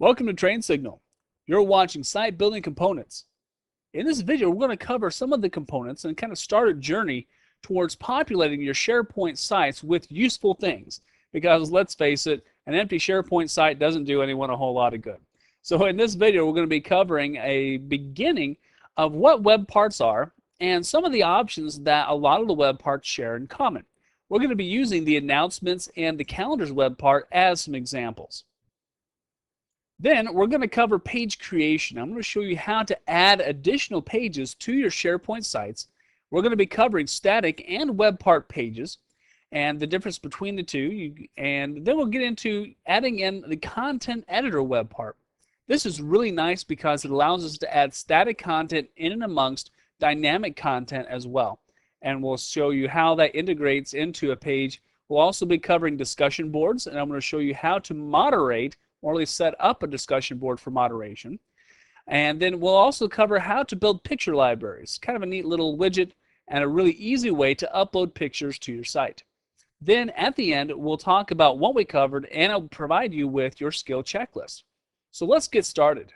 Welcome to Train Signal. You're watching Site Building Components. In this video, we're going to cover some of the components and kind of start a journey towards populating your SharePoint sites with useful things. Because let's face it, an empty SharePoint site doesn't do anyone a whole lot of good. So in this video, we're going to be covering a beginning of what web parts are and some of the options that a lot of the web parts share in common. We're going to be using the announcements and the calendars web part as some examples. Then we're going to cover page creation. I'm going to show you how to add additional pages to your SharePoint sites. We're going to be covering static and web part pages and the difference between the two. And then we'll get into adding in the content editor web part. This is really nice because it allows us to add static content in and amongst dynamic content as well. And we'll show you how that integrates into a page. We'll also be covering discussion boards, and I'm going to show you how to moderate or at least set up a discussion board for moderation. And then we'll also cover how to build picture libraries, kind of a neat little widget and a really easy way to upload pictures to your site. Then at the end, we'll talk about what we covered and I'll provide you with your skill checklist. So let's get started.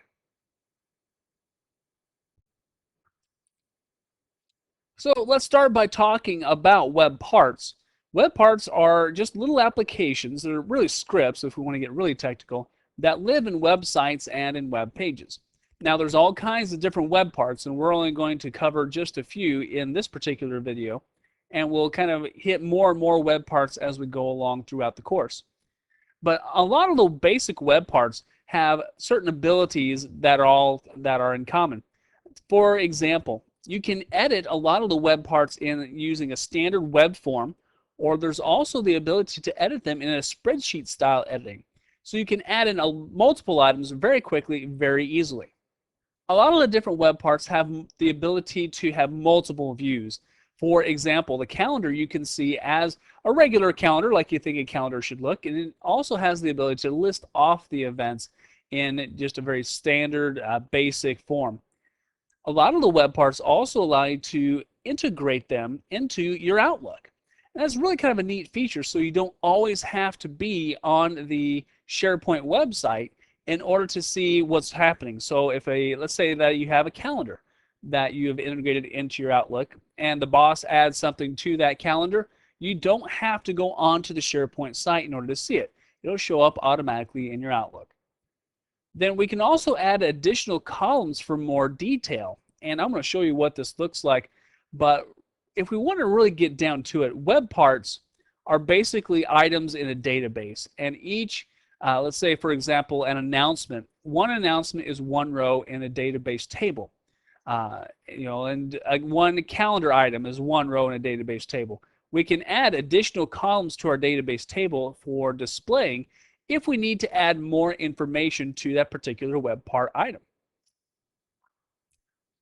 So let's start by talking about web parts. Web parts are just little applications that are really scripts, if we want to get really technical, that live in websites and in web pages. Now there's all kinds of different web parts, and we're only going to cover just a few in this particular video, and we'll kind of hit more and more web parts as we go along throughout the course. But a lot of the basic web parts have certain abilities that are in common. For example, you can edit a lot of the web parts in using a standard web form, or there's also the ability to edit them in a spreadsheet style editing. So you can add in multiple items very quickly, very easily. A lot of the different web parts have the ability to have multiple views. For example, the calendar you can see as a regular calendar, like you think a calendar should look, and it also has the ability to list off the events in just a very standard, basic form. A lot of the web parts also allow you to integrate them into your Outlook. And that's really kind of a neat feature, so you don't always have to be on the SharePoint website in order to see what's happening. So if let's say that you have a calendar that you have integrated into your Outlook and the boss adds something to that calendar, you don't have to go onto the SharePoint site in order to see it. It'll show up automatically in your Outlook. Then we can also add additional columns for more detail, and I'm going to show you what this looks like. But if we want to really get down to it, web parts are basically items in a database, and each, let's say for example, an announcement. One announcement is one row in a database table, and one calendar item is one row in a database table. We can add additional columns to our database table for displaying if we need to add more information to that particular web part item.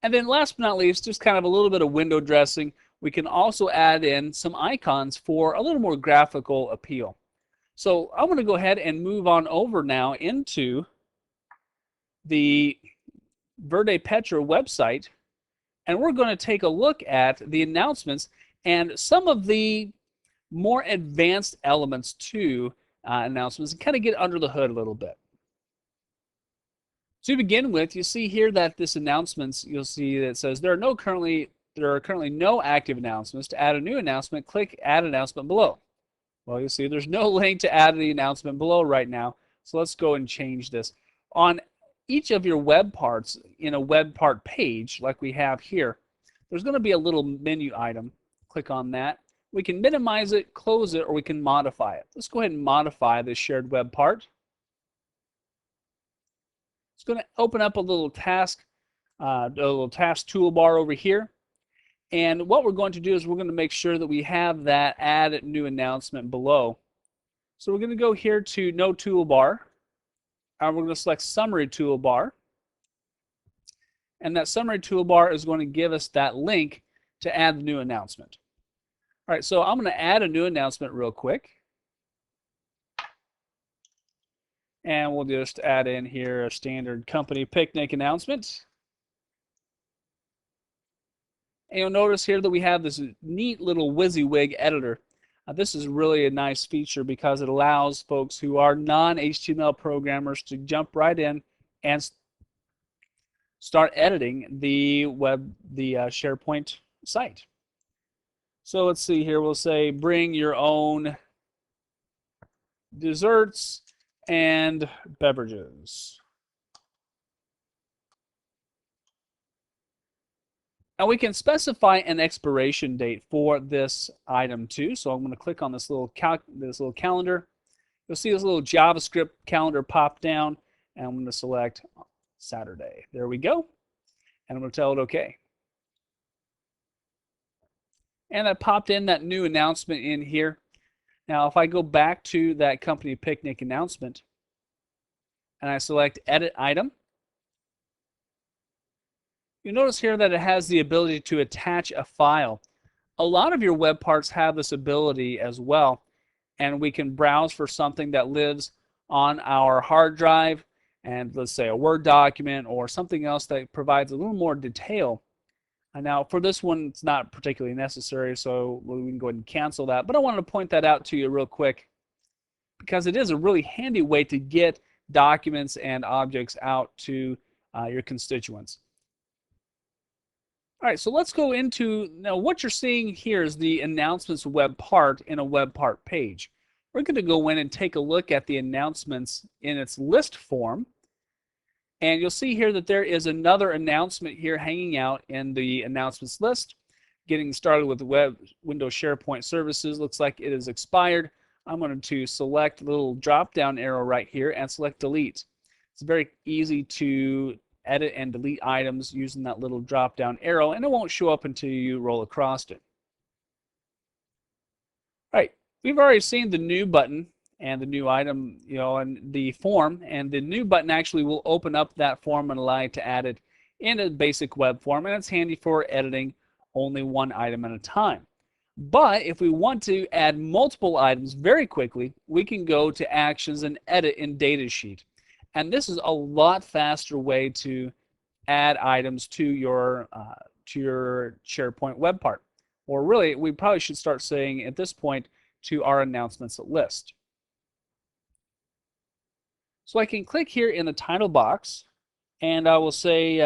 And then last but not least, just kind of a little bit of window dressing. We can also add in some icons for a little more graphical appeal. So I'm going to go ahead and move on over now into the Verde Petra website, and we're going to take a look at the announcements and some of the more advanced elements to announcements and kind of get under the hood a little bit. To begin with, you see here that this announcements, you'll see that it says there are currently no active announcements. To add a new announcement, click Add Announcement below. Well, you'll see there's no link to add the announcement below right now. So let's go and change this. On each of your web parts in a web part page, like we have here, there's going to be a little menu item. Click on that. We can minimize it, close it, or we can modify it. Let's go ahead and modify this shared web part. It's going to open up a little task toolbar over here. And what we're going to do is we're going to make sure that we have that add new announcement below. So we're going to go here to no toolbar, and we're going to select summary toolbar. And that summary toolbar is going to give us that link to add the new announcement. All right, so I'm going to add a new announcement real quick. And we'll just add in here a standard company picnic announcement. And you'll notice here that we have this neat little WYSIWYG editor. This is really a nice feature because it allows folks who are non-HTML programmers to jump right in and start editing the SharePoint site. So let's see here. We'll say bring your own desserts and beverages. Now we can specify an expiration date for this item too. So I'm going to click on this little calendar. You'll see this little JavaScript calendar pop down, and I'm going to select Saturday. There we go. And I'm going to tell it OK. And that popped in that new announcement in here. Now, if I go back to that company picnic announcement and I select Edit Item, you notice here that it has the ability to attach a file. A lot of your web parts have this ability as well, and we can browse for something that lives on our hard drive, and let's say a Word document or something else that provides a little more detail. And now for this one, it's not particularly necessary, so we can go ahead and cancel that. But I wanted to point that out to you real quick because it is a really handy way to get documents and objects out to your constituents. All right, so let's go into, now what you're seeing here is the announcements web part in a web part page. We're going to go in and take a look at the announcements in its list form. And you'll see here that there is another announcement here hanging out in the announcements list. Getting started with the Windows SharePoint services. Looks like it is expired. I'm going to select the little drop-down arrow right here and select delete. It's very easy to edit and delete items using that little drop-down arrow, and it won't show up until you roll across it. All right, we've already seen the new button and the new item, and the form, and the new button actually will open up that form and allow you to add it in a basic web form, and it's handy for editing only one item at a time. But if we want to add multiple items very quickly, we can go to Actions and Edit in Datasheet. And this is a lot faster way to add items to your SharePoint web part. Or really, we probably should start saying at this point to our announcements list. So I can click here in the title box, and I will say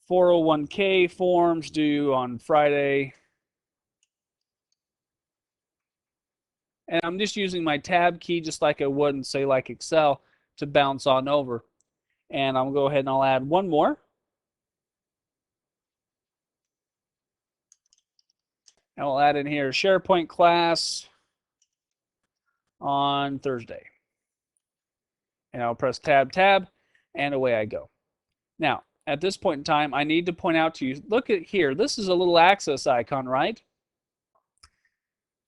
401k forms due on Friday. And I'm just using my tab key just like I would in, say, like Excel to bounce on over. And I'll go ahead and I'll add one more. And we'll add in here SharePoint class on Thursday. And I'll press tab, and away I go. Now, at this point in time, I need to point out to you, look at here, this is a little access icon, right?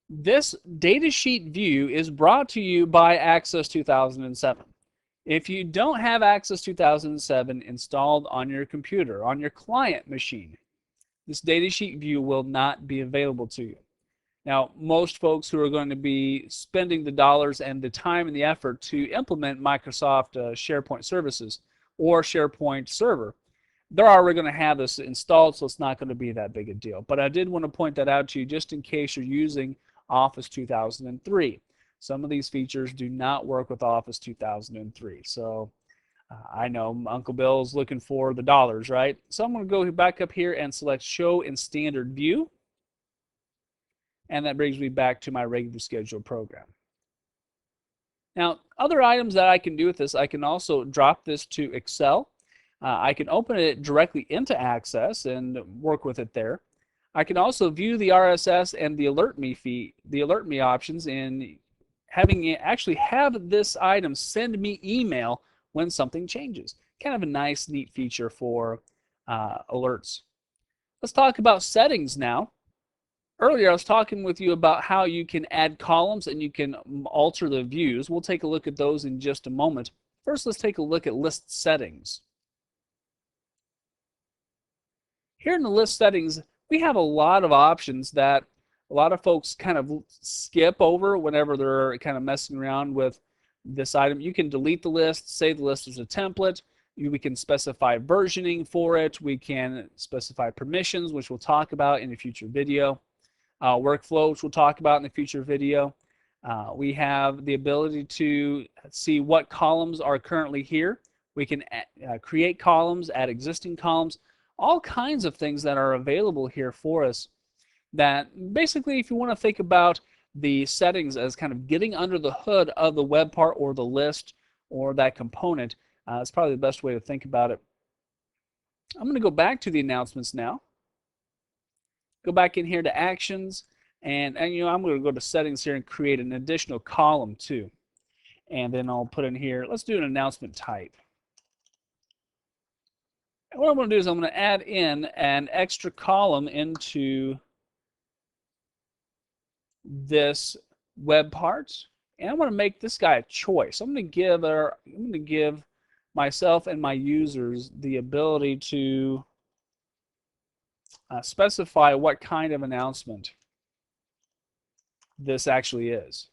This datasheet view is brought to you by Access 2007. If you don't have Access 2007 installed on your computer, on your client machine, this datasheet view will not be available to you. Now, most folks who are going to be spending the dollars and the time and the effort to implement Microsoft SharePoint services or SharePoint server, they're already going to have this installed, so it's not going to be that big a deal. But I did want to point that out to you just in case you're using Office 2003. Some of these features do not work with Office 2003. So I know Uncle Bill's looking for the dollars, right? So I'm going to go back up here and select Show in Standard View. And that brings me back to my regular scheduled program. Now, other items that I can do with this, I can also drop this to Excel. I can open it directly into Access and work with it there. I can also view the RSS and the Alert Me options in having it actually have this item send me email when something changes. Kind of a nice, neat feature for alerts. Let's talk about settings now. Earlier, I was talking with you about how you can add columns and you can alter the views. We'll take a look at those in just a moment. First, let's take a look at list settings. Here in the list settings, we have a lot of options that a lot of folks kind of skip over whenever they're kind of messing around with this item. You can delete the list, save the list as a template. We can specify versioning for it. We can specify permissions, which we'll talk about in a future video. workflow, which we'll talk about in the future video. We have the ability to see what columns are currently here. We can create columns, add existing columns, all kinds of things that are available here for us. That basically, if you want to think about the settings as kind of getting under the hood of the web part or the list or that component, it's probably the best way to think about it. I'm going to go back to the announcements now. Go back in here to actions, and I'm going to go to settings here and create an additional column too. And then I'll put in here, let's do an announcement type. And what I'm going to do is I'm going to add in an extra column into this web part, and I'm going to make this guy a choice. I'm going to give myself and my users the ability to specify what kind of announcement this actually is.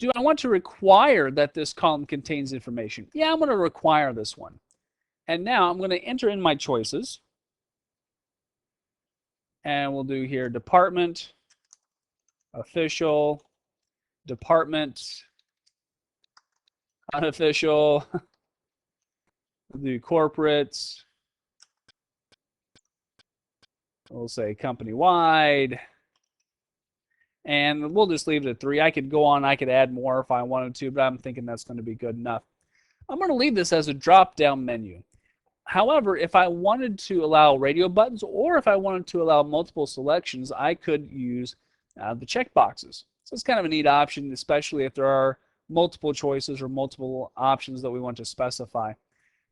Do I want to require that this column contains information? Yeah, I'm going to require this one. And now I'm going to enter in my choices. And we'll do here department, official, department, unofficial, we'll do corporate, we'll say company-wide, and we'll just leave it at 3. I could go on, I could add more if I wanted to, but I'm thinking that's going to be good enough. I'm going to leave this as a drop-down menu. However, if I wanted to allow radio buttons or if I wanted to allow multiple selections, I could use the checkboxes. So it's kind of a neat option, especially if there are multiple choices or multiple options that we want to specify.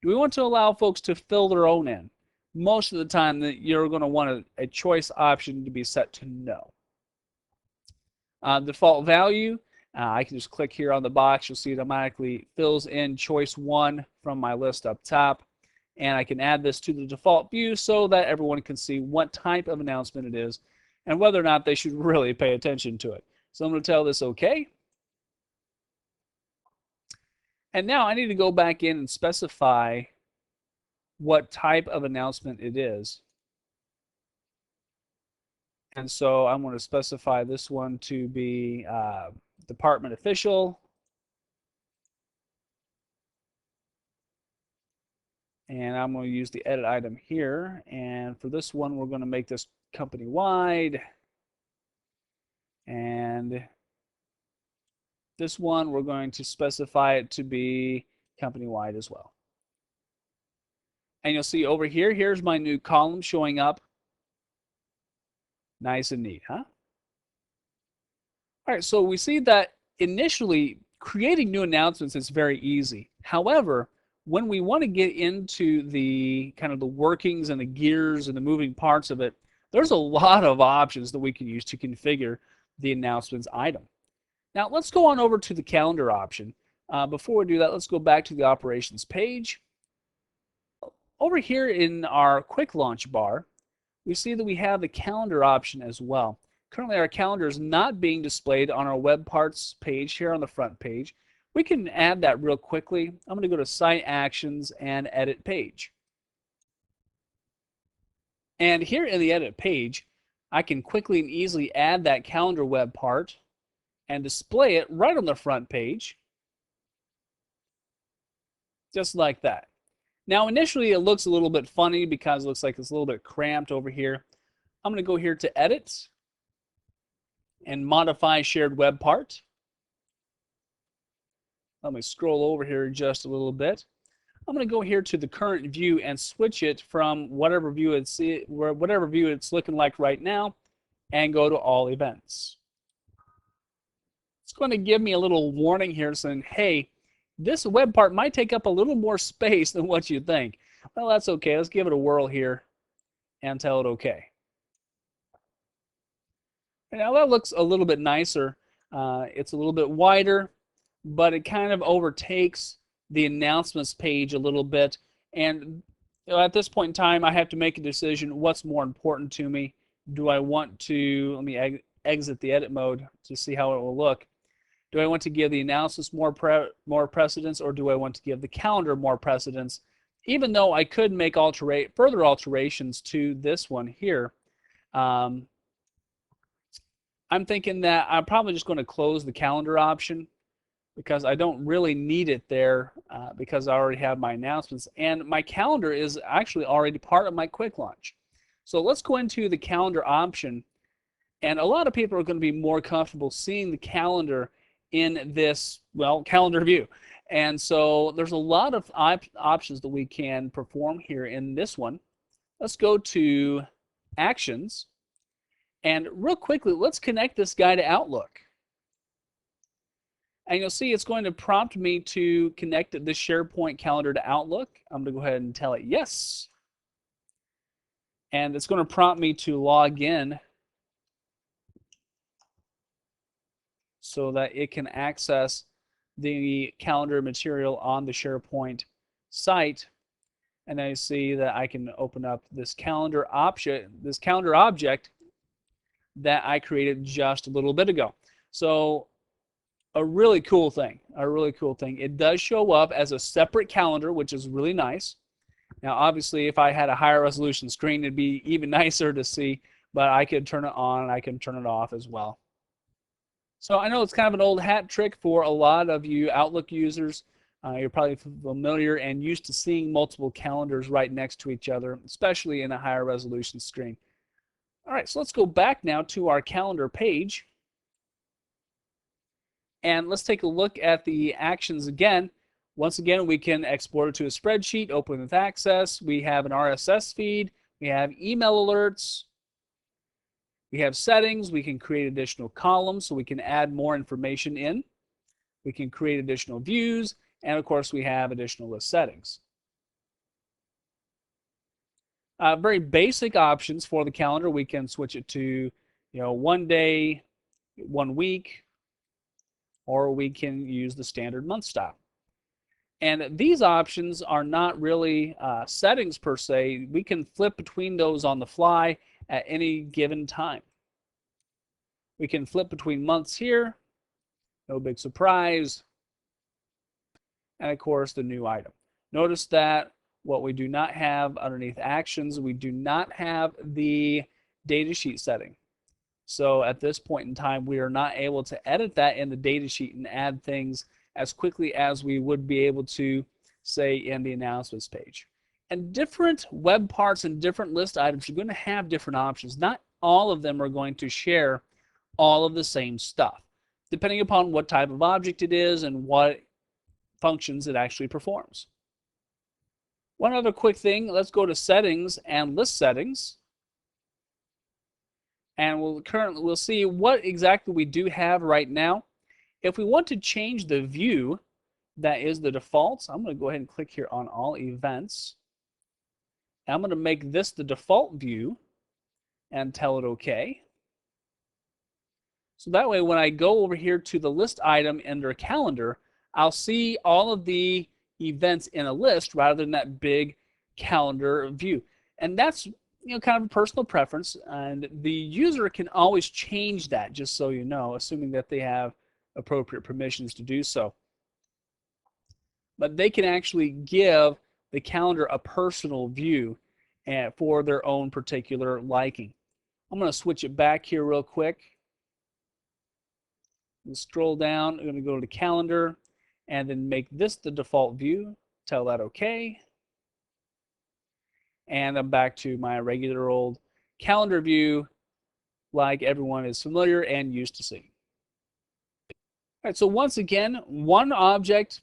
Do we want to allow folks to fill their own in? Most of the time that you're going to want a choice option to be set to no. Default value, I can just click here on the box. You'll see it automatically fills in choice 1 from my list up top. And I can add this to the default view so that everyone can see what type of announcement it is and whether or not they should really pay attention to it. So I'm going to tell this OK. And now I need to go back in and specify what type of announcement it is. And so I'm going to specify this one to be department official. And I'm going to use the edit item here. And for this one, we're going to make this company-wide. And this one, we're going to specify it to be company-wide as well. And you'll see over here, here's my new column showing up. Nice and neat, huh? All right, so we see that initially creating new announcements is very easy. However, when we want to get into the kind of the workings and the gears and the moving parts of it, there's a lot of options that we can use to configure the announcements item. Now let's go on over to the calendar option. Before we do that, let's go back to the operations page. Over here in our quick launch bar, we see that we have the calendar option as well. Currently our calendar is not being displayed on our web parts page here on the front page. We can add that real quickly. I'm going to go to Site Actions and Edit Page. And here in the Edit page, I can quickly and easily add that calendar web part and display it right on the front page, just like that. Now initially it looks a little bit funny because it looks like it's a little bit cramped over here. I'm going to go here to Edit and Modify Shared Web Part. Let me scroll over here just a little bit. I'm going to go here to the current view and switch it from whatever view it's looking like right now and go to all events. It's going to give me a little warning here saying, hey, this web part might take up a little more space than what you think. Well, that's okay. Let's give it a whirl here and tell it okay. Now that looks a little bit nicer. It's a little bit wider, but it kind of overtakes the announcements page a little bit. And at this point in time, I have to make a decision. What's more important to me? Do I want to, let me exit the edit mode to see how it will look. Do I want to give the announcements more precedence, or do I want to give the calendar more precedence? Even though I could make further alterations to this one here, I'm thinking that I'm probably just going to close the calendar option because I don't really need it there because I already have my announcements, and my calendar is actually already part of my quick launch. So let's go into the calendar option, and a lot of people are going to be more comfortable seeing the calendar in this, well, calendar view. And so there's a lot of options that we can perform here in this one. Let's go to Actions, and real quickly, let's connect this guy to Outlook. And you'll see it's going to prompt me to connect this SharePoint calendar to Outlook. I'm going to go ahead and tell it yes. And it's going to prompt me to log in so that it can access the calendar material on the SharePoint site. And I see that I can open up this calendar object that I created just a little bit ago. So a really cool thing. It does show up as a separate calendar, which is really nice. Now, obviously, if I had a higher resolution screen, it'd be even nicer to see, but I could turn it on and I can turn it off as well. So I know it's kind of an old hat trick for a lot of you Outlook users. You're probably familiar and used to seeing multiple calendars right next to each other, especially in a higher resolution screen. All right, so let's go back now to our calendar page. And let's take a look at the actions again. Once again, we can export it to a spreadsheet, open with Access. We have an RSS feed. We have email alerts. We have settings. We can create additional columns so we can add more information in. We can create additional views. And of course, we have additional list settings. Very basic options for the calendar. We can switch it to 1 day, 1 week, or we can use the standard month style. And these options are not really settings per se. We can flip between those on the fly at any given time. We can flip between months here, no big surprise. And of course, the new item. Notice that what we do not have underneath actions, we do not have the datasheet setting. So at this point in time, we are not able to edit that in the datasheet and add things as quickly as we would be able to, say, in the announcements page. And different web parts and different list items are going to have different options. Not all of them are going to share all of the same stuff, depending upon what type of object it is and what functions it actually performs. One other quick thing, let's go to Settings and List Settings. And we'll see what exactly we do have right now. If we want to change the view that is the default, I'm going to go ahead and click here on All Events. I'm going to make this the default view and tell it OK. So that way, when I go over here to the list item under Calendar, I'll see all of the events in a list rather than that big calendar view. And that's kind of a personal preference, and the user can always change that, just so you know, assuming that they have appropriate permissions to do so. But they can actually give the calendar a personal view for their own particular liking. I'm going to switch it back here real quick. And scroll down. I'm going to go to Calendar and then make this the default view. Tell that OK. And I'm back to my regular old calendar view like everyone is familiar and used to seeing. All right, so once again, one object,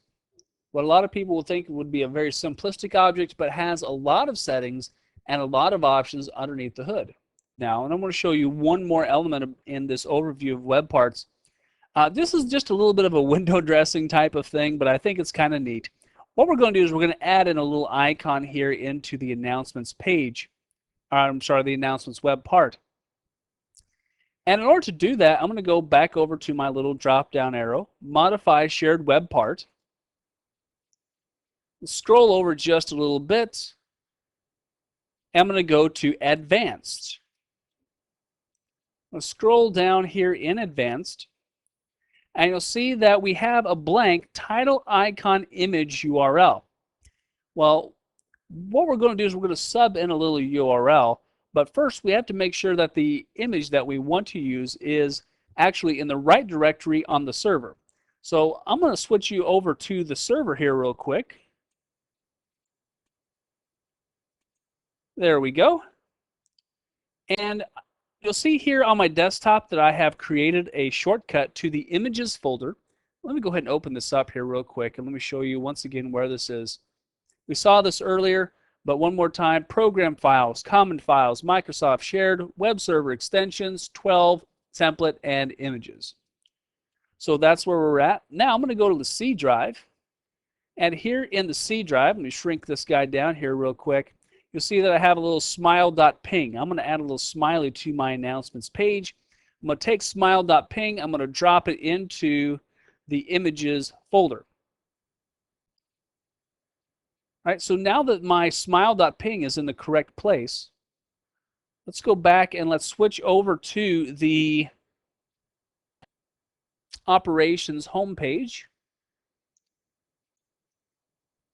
what a lot of people will think would be a very simplistic object, but has a lot of settings and a lot of options underneath the hood. Now, and I'm going to show you one more element in this overview of web parts. This is just a little bit of a window dressing type of thing, but I think it's kind of neat. What we're going to do is we're going to add in a little icon here into the announcements page. I'm sorry, the announcements web part. And in order to do that, I'm going to go back over to my little drop-down arrow, modify shared web part. Scroll over just a little bit. I'm going to go to advanced. I'll scroll down here in advanced. and you'll see that we have a blank title icon image URL. Well, what we're going to do is we're going to sub in a little URL, but first we have to make sure that the image that we want to use is actually in the right directory on the server. So I'm going to switch you over to the server here real quick. There we go. And you'll see here on my desktop that I have created a shortcut to the images folder. Let me go ahead and open this up here real quick, and let me show you once again where this is. We saw this earlier, but one more time: program files, common files, Microsoft shared, web server extensions, 12, template, and images. So that's where we're at. Now I'm going to go to the C drive, and here in the C drive, let me shrink this guy down here real quick. You'll see that I have a little smile.ping. I'm going to add a little smiley to my announcements page. I'm going to take smile.ping. I'm going to drop it into the images folder. All right, so now that my smile.ping is in the correct place, let's go back and let's switch over to the operations homepage.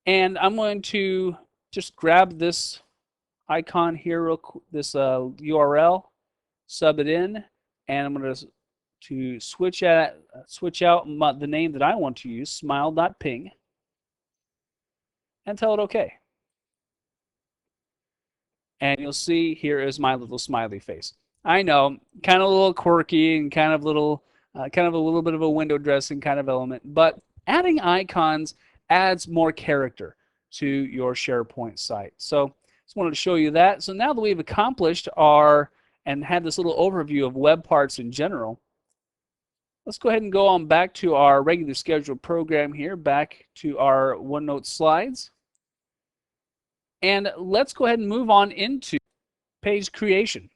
And I'm going to just grab this icon here, this URL, sub it in, and I'm going to switch out the name that I want to use, smile.ping, and tell it OK. And you'll see here is my little smiley face. I know, kind of a little quirky and kind of a little bit of a window dressing kind of element, but adding icons adds more character to your SharePoint site. So just wanted to show you that. So now that we've accomplished and had this little overview of web parts in general, let's go ahead and go on back to our regular scheduled program here, back to our OneNote slides. And let's go ahead and move on into page creation.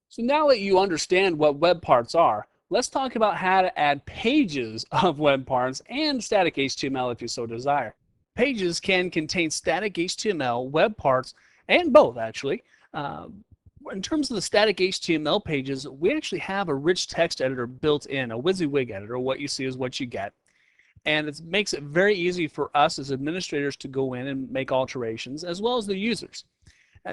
So now that you understand what web parts are, let's talk about how to add pages of web parts and static HTML if you so desire. Pages can contain static HTML, web parts, and both actually. In terms of the static HTML pages, we actually have a rich text editor built in, a WYSIWYG editor. What you see is what you get. And it makes it very easy for us as administrators to go in and make alterations, as well as the users.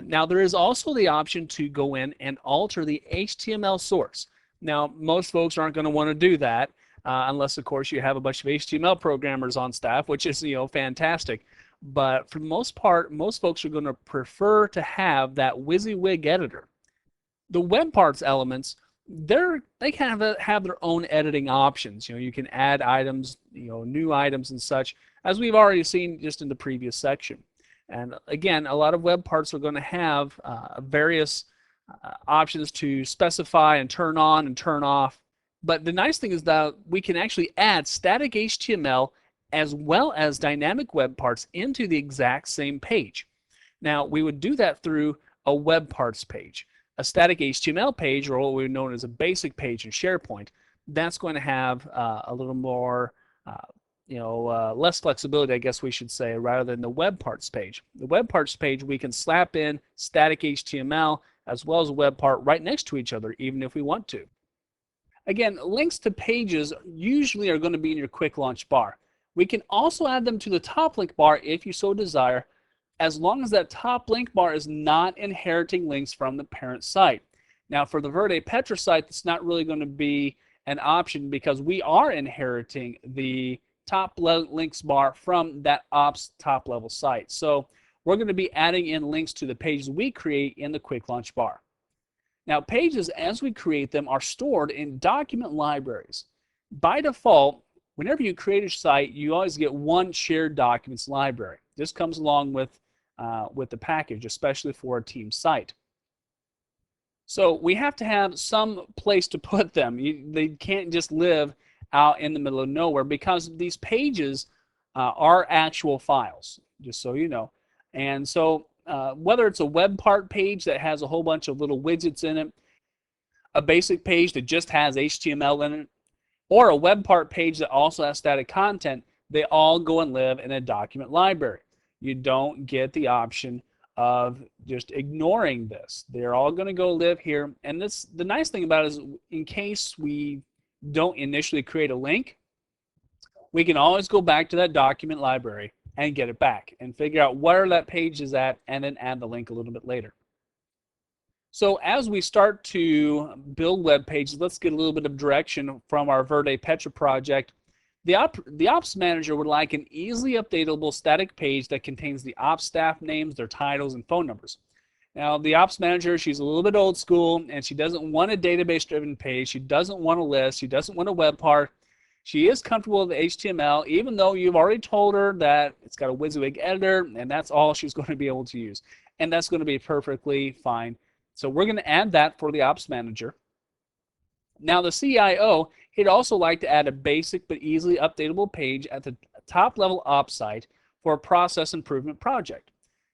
Now, there is also the option to go in and alter the HTML source. Now, most folks aren't going to want to do that unless, of course, you have a bunch of HTML programmers on staff, which is, fantastic. But for the most part, most folks are going to prefer to have that WYSIWYG editor. The web parts elements, they kind of have their own editing options. You can add items, new items and such, as we've already seen just in the previous section. And again, a lot of web parts are going to have various options to specify and turn on and turn off. But the nice thing is that we can actually add static HTML as well as dynamic web parts into the exact same page. Now, we would do that through a web parts page. A static HTML page, or what we know as a basic page in SharePoint, that's going to have a little more, less flexibility, I guess we should say, rather than the web parts page. The web parts page, we can slap in static HTML as well as a web part right next to each other, even if we want to. Again, links to pages usually are going to be in your quick launch bar. We can also add them to the top link bar if you so desire, as long as that top link bar is not inheriting links from the parent site. Now, for the Verde Petra site, that's not really going to be an option because we are inheriting the top links bar from that ops top level site. So we're going to be adding in links to the pages we create in the quick launch bar. Now, pages, as we create them, are stored in document libraries. By default, whenever you create a site, you always get one shared documents library. This comes along with the package, especially for a team site. So we have to have some place to put them. They can't just live out in the middle of nowhere because these pages are actual files, just so you know. And so whether it's a web part page that has a whole bunch of little widgets in it, a basic page that just has HTML in it, or a web part page that also has static content, they all go and live in a document library. You don't get the option of just ignoring this. They're all going to go live here. And the nice thing about it is, in case we don't initially create a link, we can always go back to that document library and get it back and figure out where that page is at and then add the link a little bit later. So as we start to build web pages, let's get a little bit of direction from our Verde Petra project. The ops manager would like an easily updatable static page that contains the ops staff names, their titles, and phone numbers. Now, the ops manager, she's a little bit old school, and she doesn't want a database-driven page. She doesn't want a list. She doesn't want a web part. She is comfortable with HTML, even though you've already told her that it's got a WYSIWYG editor, and that's all she's going to be able to use. And that's going to be perfectly fine. So we're going to add that for the ops manager. Now, the CIO, he'd also like to add a basic but easily updatable page at the top level ops site for a process improvement project.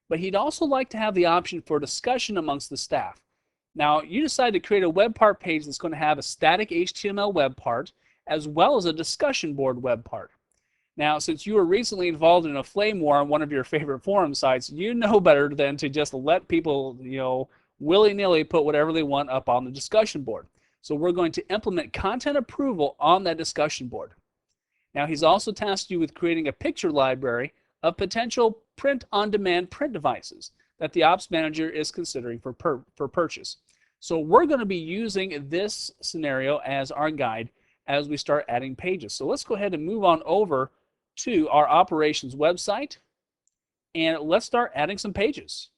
But he'd also like to have the option for discussion amongst the staff. Now, you decide to create a web part page that's going to have a static HTML web part as well as a discussion board web part. Now, since you were recently involved in a flame war on one of your favorite forum sites, you know better than to just let people, willy-nilly put whatever they want up on the discussion board. So we're going to implement content approval on that discussion board. Now, he's also tasked you with creating a picture library of potential print-on-demand print devices that the ops manager is considering for purchase. So we're going to be using this scenario as our guide as we start adding pages. So let's go ahead and move on over to our operations website, and let's start adding some pages.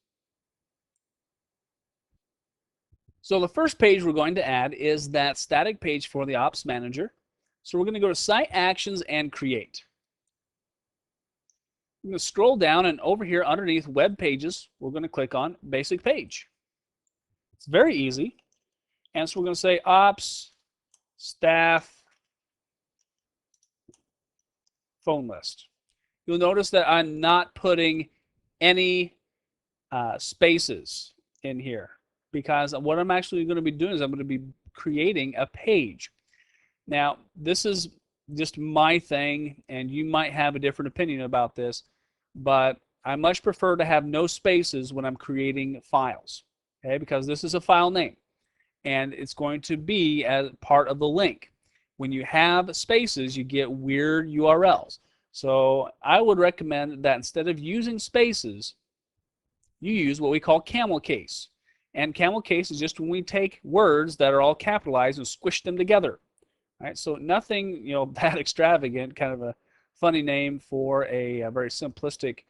So the first page we're going to add is that static page for the ops manager. So we're going to go to Site Actions and Create. I'm going to scroll down, and over here underneath Web Pages, we're going to click on Basic Page. It's very easy. And so we're going to say Ops, Staff, Phone List. You'll notice that I'm not putting any spaces in here, because what I'm actually going to be doing is I'm going to be creating a page. Now, this is just my thing, and you might have a different opinion about this, but I much prefer to have no spaces when I'm creating files, okay? Because this is a file name, and it's going to be as part of the link. When you have spaces, you get weird URLs. So I would recommend that instead of using spaces, you use what we call camel case. And camel case is just when we take words that are all capitalized and squish them together. All right, so nothing, that extravagant, kind of a funny name for a very simplistic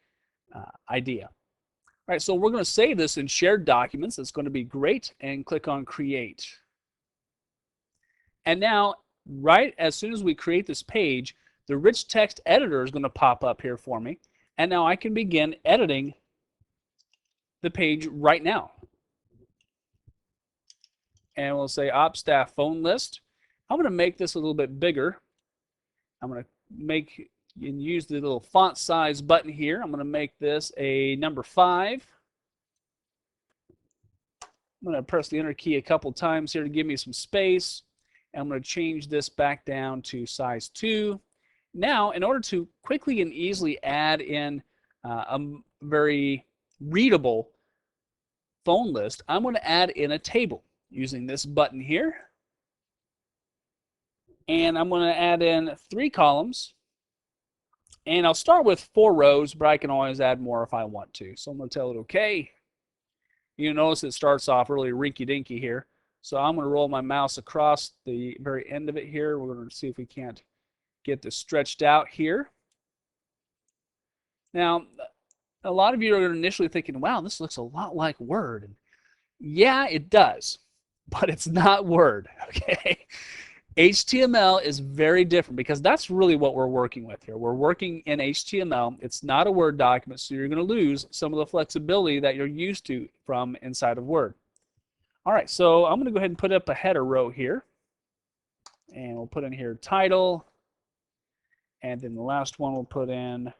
idea. All right, so we're going to save this in shared documents. That's going to be great, and click on Create. And now, right as soon as we create this page, the rich text editor is going to pop up here for me. And now I can begin editing the page right now. And we'll say Ops Staff Phone List. I'm going to make this a little bit bigger. I'm going to make and use the little font size button here. I'm going to make this a number 5. I'm going to press the Enter key a couple times here to give me some space. And I'm going to change this back down to size 2. Now, in order to quickly and easily add in a very readable phone list, I'm going to add in a table using this button here. And I'm going to add in 3 columns. And I'll start with 4 rows, but I can always add more if I want to. So I'm going to tell it OK. You notice it starts off really rinky-dinky here. So I'm going to roll my mouse across the very end of it here. We're going to see if we can't get this stretched out here. Now, a lot of you are initially thinking, wow, this looks a lot like Word. And yeah, it does, but it's not Word, okay? HTML is very different, because that's really what we're working with here. We're working in HTML. It's not a Word document, so you're going to lose some of the flexibility that you're used to from inside of Word. All right, so I'm going to go ahead and put up a header row here. And we'll put in here title. And then the last one we'll put in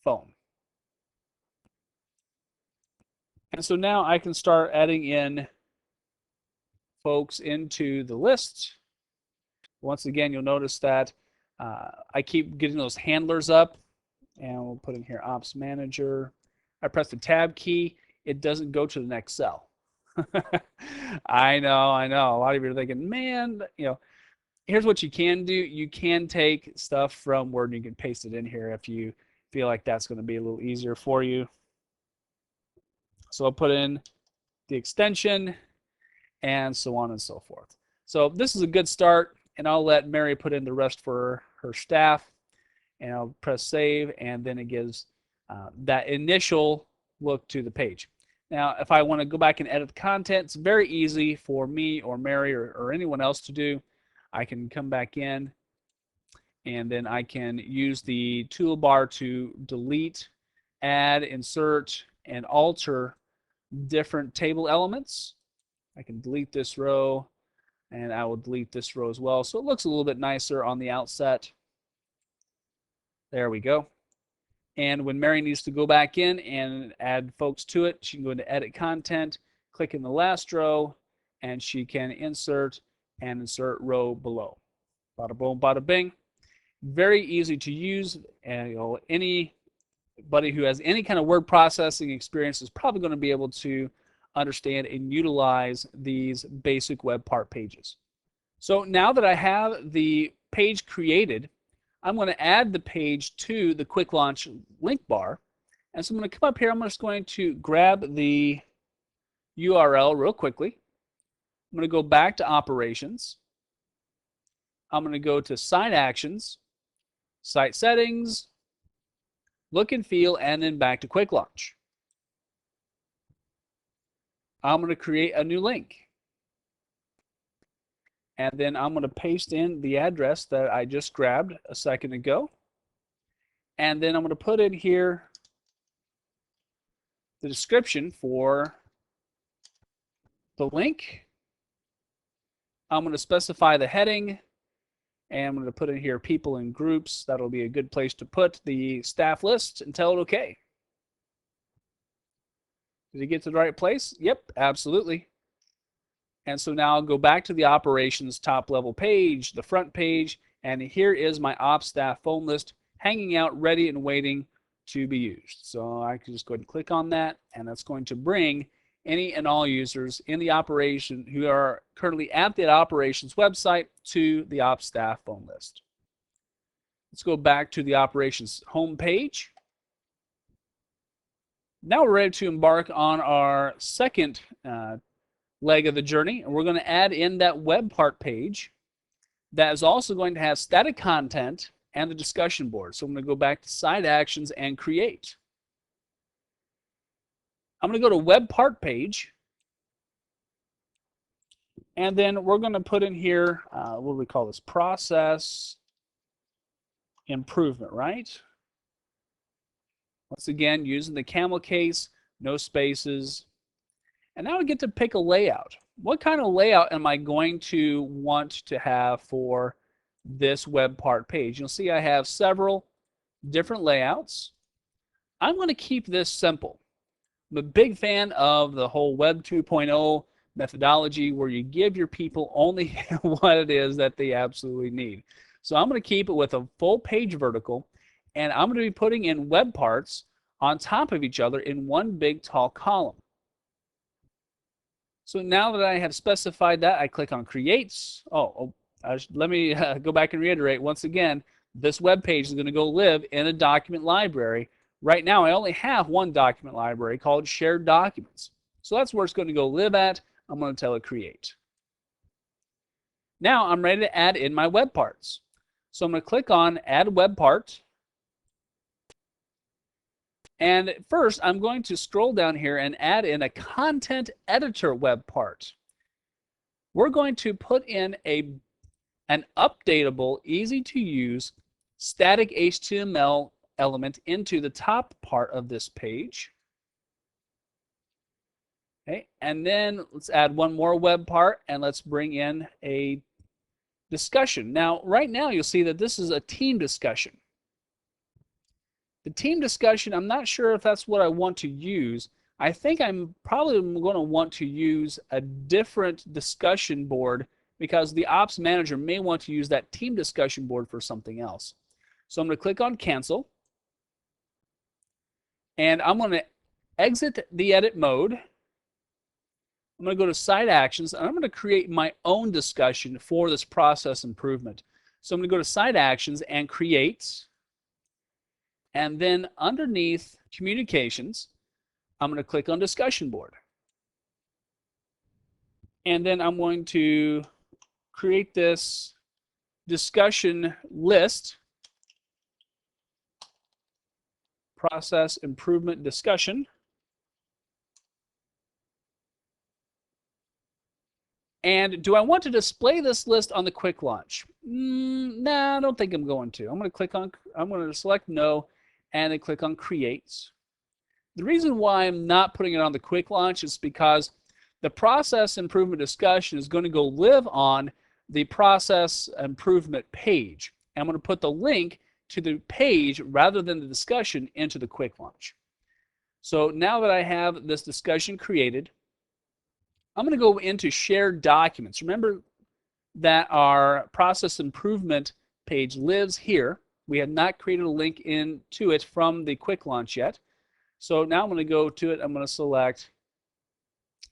phone. And so now I can start adding in folks into the list. Once again, you'll notice that I keep getting those handlers up, and we'll put in here Ops Manager. I press the Tab key. It doesn't go to the next cell. I know. A lot of you are thinking, man, Here's what you can do. You can take stuff from Word and you can paste it in here if you feel like that's going to be a little easier for you. So I'll put in the extension and so on and so forth. So this is a good start, and I'll let Mary put in the rest for her staff, and I'll press save, and then it gives that initial look to the page. Now, if I want to go back and edit the content, it's very easy for me or Mary or anyone else to do. I can come back in, and then I can use the toolbar to delete, add, insert, and alter different table elements. I can delete this row, and I will delete this row as well, so it looks a little bit nicer on the outset. There we go. And when Mary needs to go back in and add folks to it, she can go into Edit Content, click in the last row, and she can insert and insert row below. Bada boom, bada bing. Very easy to use, and anybody who has any kind of word processing experience is probably going to be able to understand and utilize these basic web part pages. So now that I have the page created, I'm going to add the page to the quick launch link bar. And so I'm going to come up here. I'm just going to grab the URL real quickly. I'm going to go back to operations. I'm going to go to site actions, site settings, look and feel, and then back to quick launch. I'm going to create a new link. And then I'm going to paste in the address that I just grabbed a second ago. And then I'm going to put in here the description for the link. I'm going to specify the heading, and I'm going to put in here people and groups. That'll be a good place to put the staff list and tell it okay. Did it get to the right place? Yep, absolutely. And so now I'll go back to the operations top level page, the front page, and here is my ops staff phone list hanging out ready and waiting to be used. So I can just go ahead and click on that, and that's going to bring any and all users in the operation who are currently at the operations website to the ops staff phone list. Let's go back to the operations home page. Now we're ready to embark on our second leg of the journey, and we're going to add in that web part page that is also going to have static content and the discussion board. So I'm going to go back to site actions and create. I'm going to go to web part page, and then we're going to put in here, what do we call this? Process improvement, right? Once again, using the camel case, no spaces. And now we get to pick a layout. What kind of layout am I going to want to have for this web part page? You'll see I have several different layouts. I'm going to keep this simple. I'm a big fan of the whole Web 2.0 methodology where you give your people only what it is that they absolutely need. So I'm going to keep it with a full page vertical, and I'm going to be putting in web parts on top of each other in one big tall column. So now that I have specified that, I click on Create. Let me go back and reiterate once again, this web page is going to go live in a document library. Right now, I only have one document library called Shared Documents. So that's where it's going to go live at. I'm going to tell it Create. Now I'm ready to add in my web parts. So I'm going to click on Add Web Part. And first, I'm going to scroll down here and add in a content editor web part. We're going to put in an updatable, easy to use static HTML element into the top part of this page. Okay, and then let's add one more web part, and let's bring in a discussion. Now, right now, you'll see that this is a team discussion. The team discussion, I'm not sure if that's what I want to use. I think I'm probably going to want to use a different discussion board because the ops manager may want to use that team discussion board for something else. So I'm going to click on Cancel. And I'm going to exit the edit mode. I'm going to go to Site Actions, and I'm going to create my own discussion for this process improvement. So I'm going to go to Site Actions and Create, and then underneath Communications, I'm going to click on Discussion Board. And then I'm going to create this discussion list, process improvement discussion. And do I want to display this list on the quick launch? Nah, I don't think I'm going to. I'm going to select no, and then click on create. The reason why I'm not putting it on the quick launch is because the process improvement discussion is going to go live on the process improvement page. And I'm going to put the link to the page rather than the discussion into the quick launch. So now that I have this discussion created, I'm going to go into shared documents. Remember that our process improvement page lives here. We have not created a link into it from the quick launch yet. So now I'm going to go to it. I'm going to select,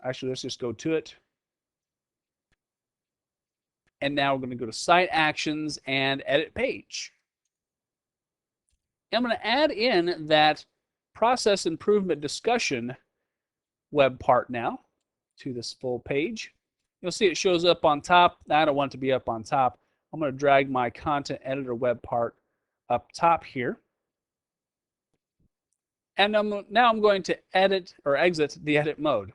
actually, let's just go to it. And now we're going to go to Site Actions and Edit Page. I'm going to add in that process improvement discussion web part now to this full page. You'll see it shows up on top. I don't want it to be up on top. I'm going to drag my content editor web part up top here. And now I'm going to edit or exit the edit mode.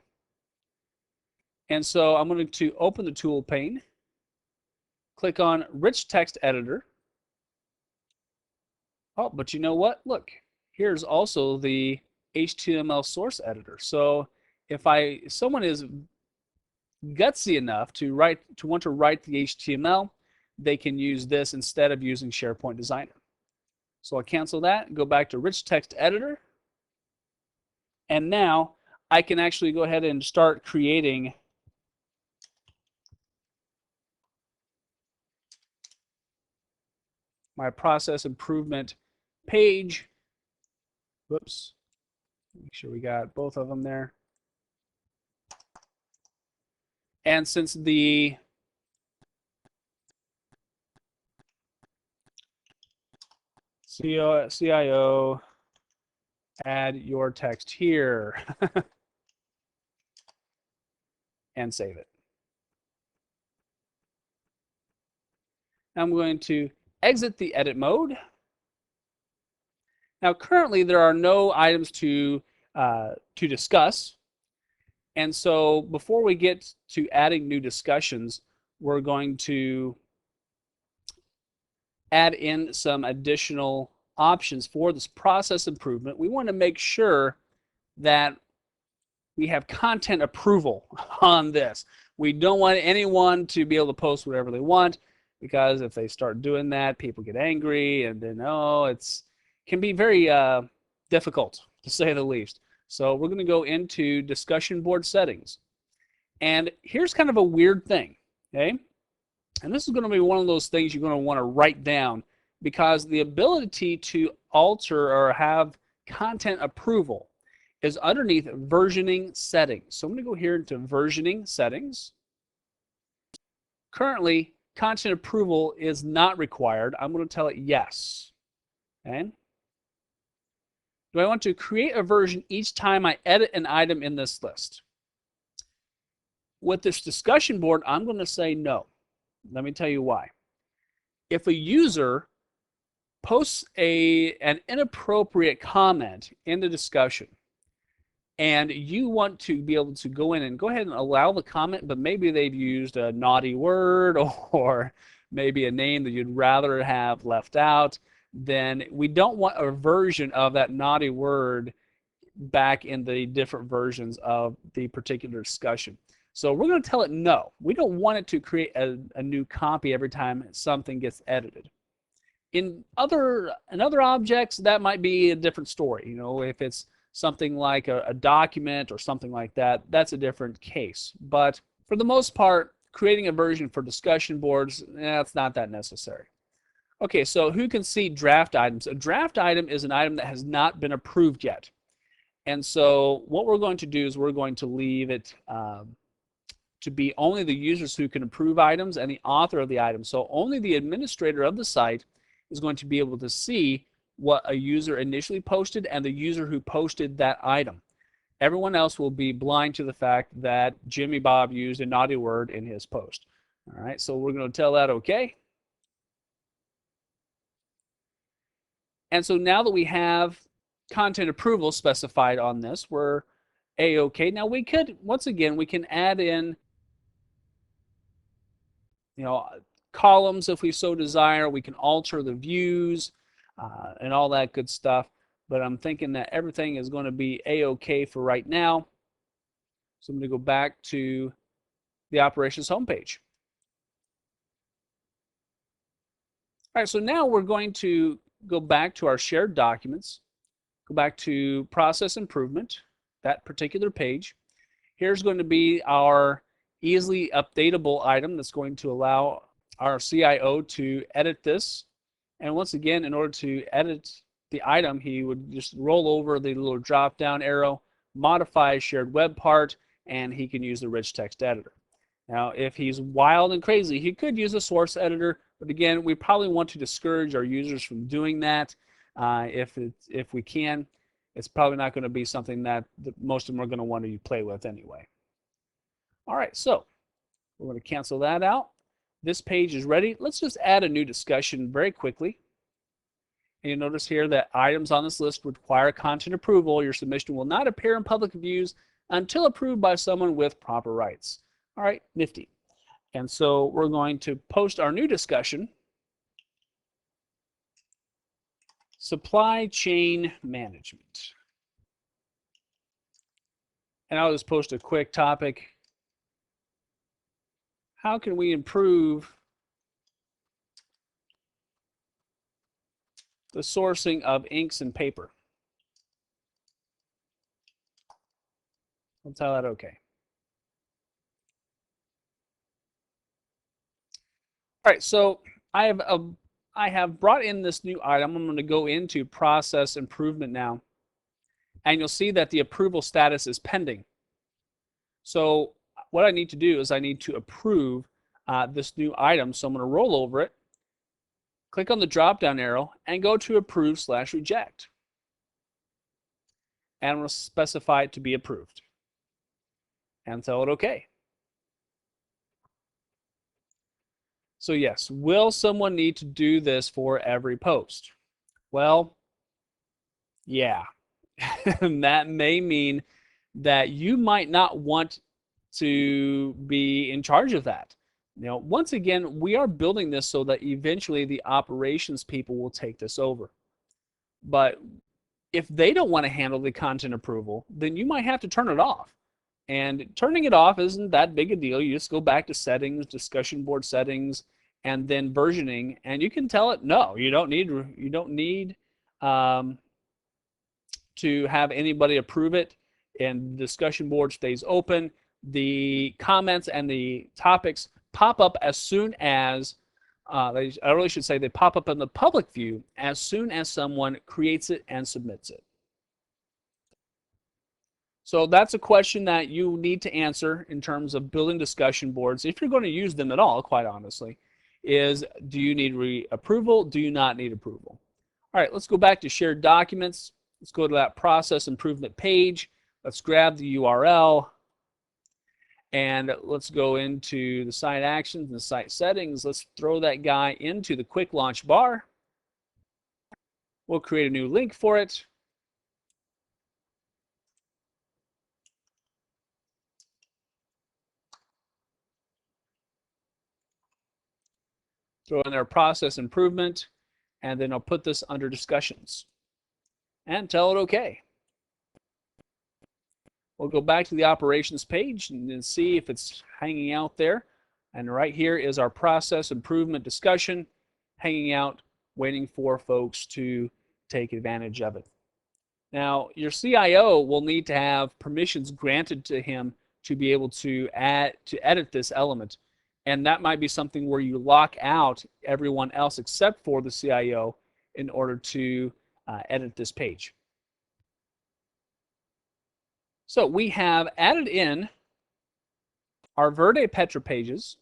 And so I'm going to open the tool pane, click on Rich Text Editor. Oh, but you know what? Look, here's also the HTML source editor. So if someone is gutsy enough to want to write the HTML, they can use this instead of using SharePoint Designer. So I'll cancel that and go back to Rich Text Editor. And now I can actually go ahead and start creating my process improvement page. Whoops. Make sure we got both of them there. And since the CIO, add your text here and save it. I'm going to exit the edit mode. Now currently there are no items to discuss. And so before we get to adding new discussions, we're going to add in some additional options for this process improvement. We want to make sure that we have content approval on this. We don't want anyone to be able to post whatever they want, because if they start doing that, people get angry, and then it can be very difficult, to say the least. So we're going to go into discussion board settings. And here's kind of a weird thing, okay? And this is going to be one of those things you're going to want to write down, because the ability to alter or have content approval is underneath versioning settings. So I'm going to go here into versioning settings. Currently, content approval is not required. I'm going to tell it yes. Okay? Do I want to create a version each time I edit an item in this list? With this discussion board, I'm going to say no. Let me tell you why. If a user posts an inappropriate comment in the discussion, and you want to be able to go in and go ahead and allow the comment, but maybe they've used a naughty word or maybe a name that you'd rather have left out, then we don't want a version of that naughty word back in the different versions of the particular discussion. So we're going to tell it no. We don't want it to create a new copy every time something gets edited. In other objects, that might be a different story. You know, if it's something like a document or something like that, that's a different case. But for the most part, creating a version for discussion boards, it's not that necessary. Okay, so who can see draft items? A draft item is an item that has not been approved yet. And so what we're going to do is we're going to leave it to be only the users who can approve items and the author of the item. So only the administrator of the site is going to be able to see what a user initially posted and the user who posted that item. Everyone else will be blind to the fact that Jimmy Bob used a naughty word in his post. All right, so we're going to tell that okay. And so now that we have content approval specified on this, we're A-OK. Now we could, once again, we can add in, columns if we so desire. We can alter the views and all that good stuff. But I'm thinking that everything is going to be A-OK for right now. So I'm going to go back to the operations homepage. All right, so now we're going to go back to our shared documents, go back to process improvement, that particular page. Here's going to be our easily updatable item that's going to allow our CIO to edit this. And once again, in order to edit the item, he would just roll over the little drop down arrow, modify shared web part, and he can use the rich text editor. Now, if he's wild and crazy, he could use a source editor, but again, we probably want to discourage our users from doing that. If we can, it's probably not going to be something that most of them are going to want to play with anyway. All right, so we're going to cancel that out. This page is ready. Let's just add a new discussion very quickly. And you'll notice here that items on this list require content approval. Your submission will not appear in public views until approved by someone with proper rights. All right, nifty. And so we're going to post our new discussion. Supply chain management. And I'll just post a quick topic. How can we improve the sourcing of inks and paper? Let's tell that okay. All right, so I have brought in this new item. I'm going to go into process improvement now, and you'll see that the approval status is pending. So what I need to do is I need to approve this new item. So I'm going to roll over it, click on the drop-down arrow, and go to approve/reject. And I'm going to specify it to be approved. And tell it okay. So yes, will someone need to do this for every post? Well, yeah. That may mean that you might not want to be in charge of that. Once again, we are building this so that eventually the operations people will take this over. But if they don't want to handle the content approval, then you might have to turn it off. And turning it off isn't that big a deal. You just go back to settings, discussion board settings, and then versioning, and you can tell it no. You don't need to have anybody approve it, and the discussion board stays open. The comments and the topics pop up as soon as I really should say they pop up in the public view as soon as someone creates it and submits it. So that's a question that you need to answer in terms of building discussion boards, if you're going to use them at all, quite honestly, is do you need approval? Do you not need approval? All right, let's go back to shared documents. Let's go to that process improvement page. Let's grab the URL. And let's go into the site actions and the site settings. Let's throw that guy into the quick launch bar. We'll create a new link for it. Throw in there process improvement, and then I'll put this under discussions and tell it okay. We'll go back to the operations page and then see if it's hanging out there. And right here is our process improvement discussion hanging out, waiting for folks to take advantage of it. Now, your CIO will need to have permissions granted to him to be able to edit this element. And that might be something where you lock out everyone else except for the CIO in order to edit this page. So we have added in our Verde Petra pages.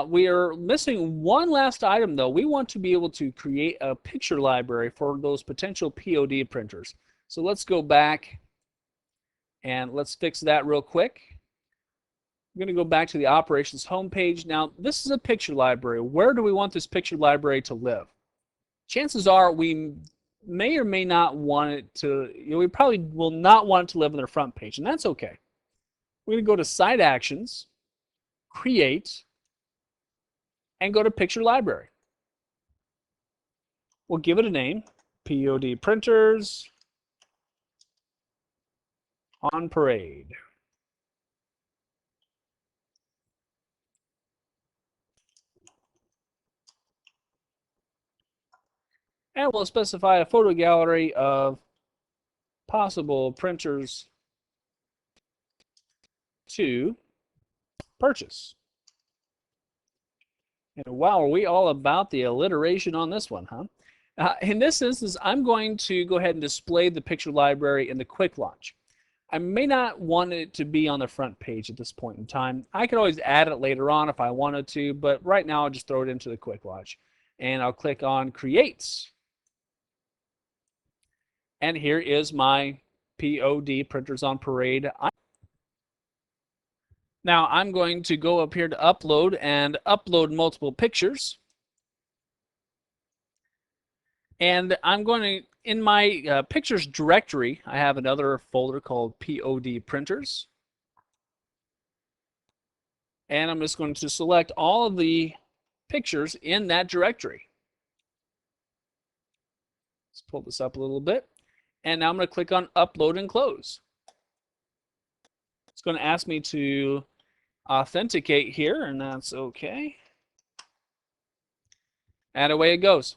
We are missing one last item though. We want to be able to create a picture library for those potential POD printers. So let's go back and let's fix that real quick. I'm going to go back to the operations homepage. Now, this is a picture library. Where do we want this picture library to live? Chances are we may or may not want it to, we probably will not want it to live on their front page, and that's okay. We're going to go to Site Actions, Create, and go to Picture Library. We'll give it a name, POD Printers on Parade. And we'll specify a photo gallery of possible printers to purchase. And wow, are we all about the alliteration on this one, huh? In this instance, I'm going to go ahead and display the picture library in the quick launch. I may not want it to be on the front page at this point in time. I could always add it later on if I wanted to, but right now I'll just throw it into the quick launch. And I'll click on Create. And here is my POD Printers on Parade. Now I'm going to go up here to upload and upload multiple pictures. And I'm going to, in my pictures directory, I have another folder called POD Printers. And I'm just going to select all of the pictures in that directory. Let's pull this up a little bit. And now I'm going to click on Upload and Close. It's going to ask me to authenticate here, and that's okay. And away it goes.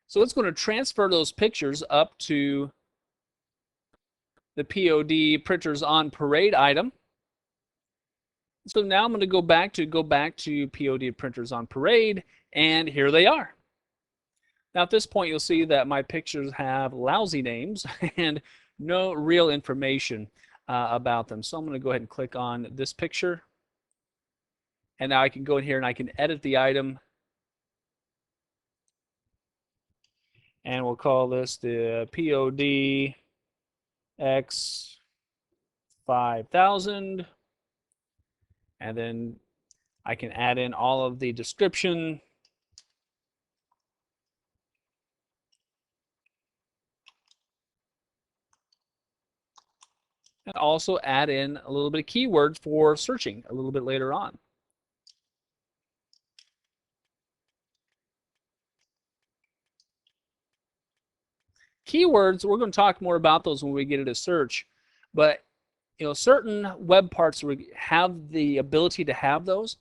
So it's going to transfer those pictures up to the POD Printers on Parade item. So now I'm going to go back to POD Printers on Parade, and here they are. Now at this point you'll see that my pictures have lousy names and no real information about them. So I'm going to go ahead and click on this picture, and now I can go in here and I can edit the item, and we'll call this the POD X5000, and then I can add in all of the description. And also add in a little bit of keywords for searching a little bit later on. Keywords, we're going to talk more about those when we get into search, but certain web parts have the ability to have those.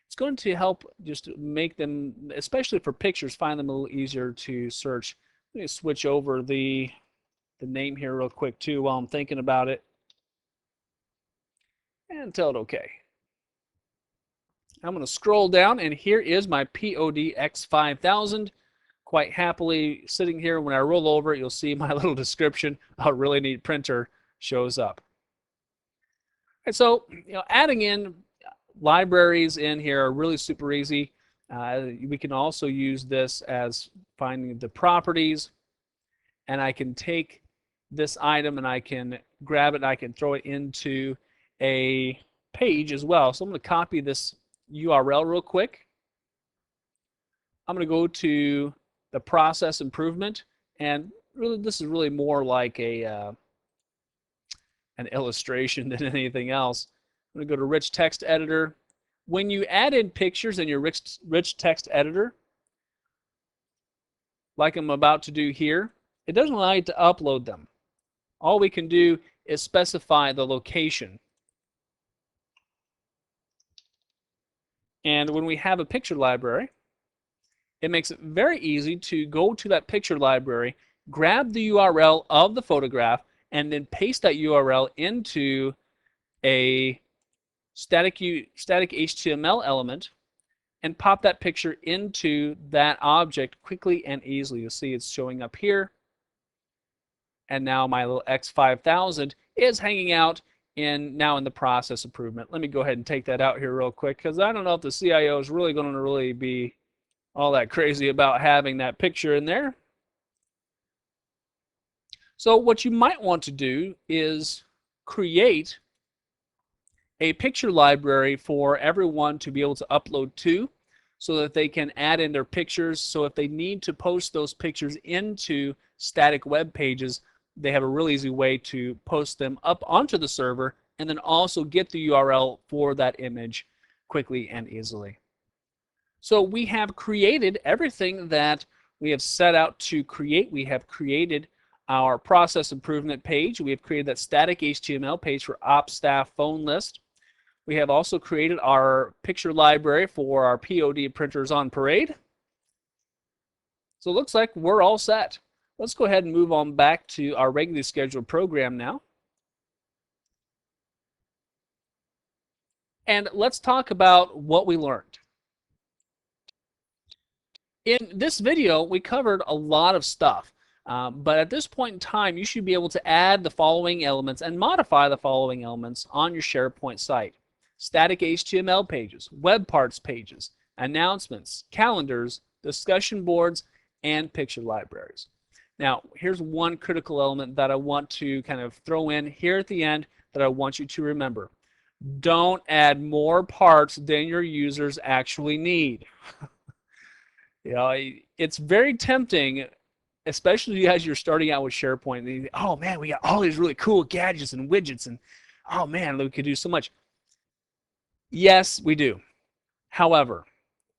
It's going to help just make them, especially for pictures, find them a little easier to search. Let me switch over the name here real quick too while I'm thinking about it, and tell it okay. I'm going to scroll down, and here is my POD X5000. Quite happily sitting here. When I roll over it, you'll see my little description, a really neat printer, shows up. And so, adding in libraries in here are really super easy. We can also use this as finding the properties, and I can take this item and I can grab it and I can throw it into a page as well. So I'm going to copy this URL real quick. I'm going to go to the process improvement, and really this is really more like an illustration than anything else. I'm going to go to rich text editor. When you add in pictures in your rich text editor, like I'm about to do here, it doesn't allow you to upload them. All we can do is specify the location. And when we have a picture library, it makes it very easy to go to that picture library, grab the URL of the photograph, and then paste that URL into a static HTML element and pop that picture into that object quickly and easily. You'll see it's showing up here. And now my little X5000 is hanging out now in the process improvement. Let me go ahead and take that out here real quick, because I don't know if the CIO is really going to be all that crazy about having that picture in there. So what you might want to do is create a picture library for everyone to be able to upload to, so that they can add in their pictures. So if they need to post those pictures into static web pages, they have a really easy way to post them up onto the server and then also get the URL for that image quickly and easily. So we have created everything that we have set out to create. We have created our process improvement page. We have created that static HTML page for ops staff phone list. We have also created our picture library for our POD printers on parade. So it looks like we're all set. Let's go ahead and move on back to our regularly scheduled program now. And let's talk about what we learned. In this video, we covered a lot of stuff, but at this point in time, you should be able to add the following elements and modify the following elements on your SharePoint site: static HTML pages, web parts pages, announcements, calendars, discussion boards, and picture libraries. Now, here's one critical element that I want to kind of throw in here at the end that I want you to remember. Don't add more parts than your users actually need. You know, it's very tempting, especially as you're starting out with SharePoint. And you think, oh man, we got all these really cool gadgets and widgets, and oh man, we could do so much. Yes, we do. However,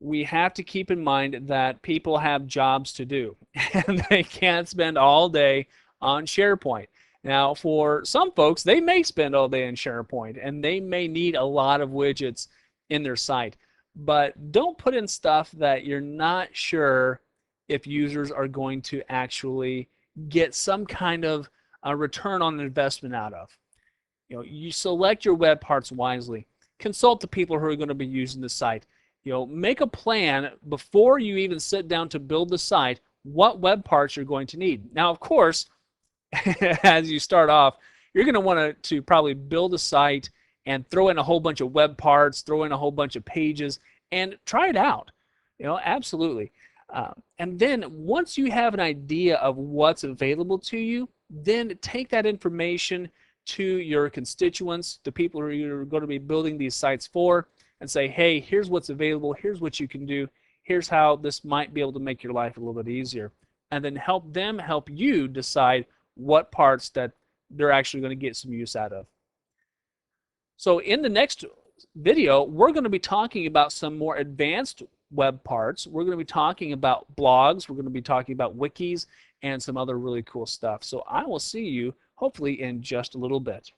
we have to keep in mind that people have jobs to do, and they can't spend all day on SharePoint. Now, for some folks, they may spend all day in SharePoint, and they may need a lot of widgets in their site. But don't put in stuff that you're not sure if users are going to actually get some kind of a return on investment out of. You know, you select your web parts wisely. Consult the people who are going to be using the site. You know, make a plan before you even sit down to build the site, what web parts you're going to need. Now, of course, as you start off, you're going to want to probably build a site and throw in a whole bunch of web parts, throw in a whole bunch of pages, and try it out. You know, absolutely. And then once you have an idea of what's available to you, then take that information to your constituents, the people who you're going to be building these sites for, and say, hey, here's what's available, here's what you can do, here's how this might be able to make your life a little bit easier. And then help them help you decide what parts that they're actually going to get some use out of. So in the next video, we're going to be talking about some more advanced web parts. We're going to be talking about blogs. We're going to be talking about wikis and some other really cool stuff. So I will see you hopefully in just a little bit.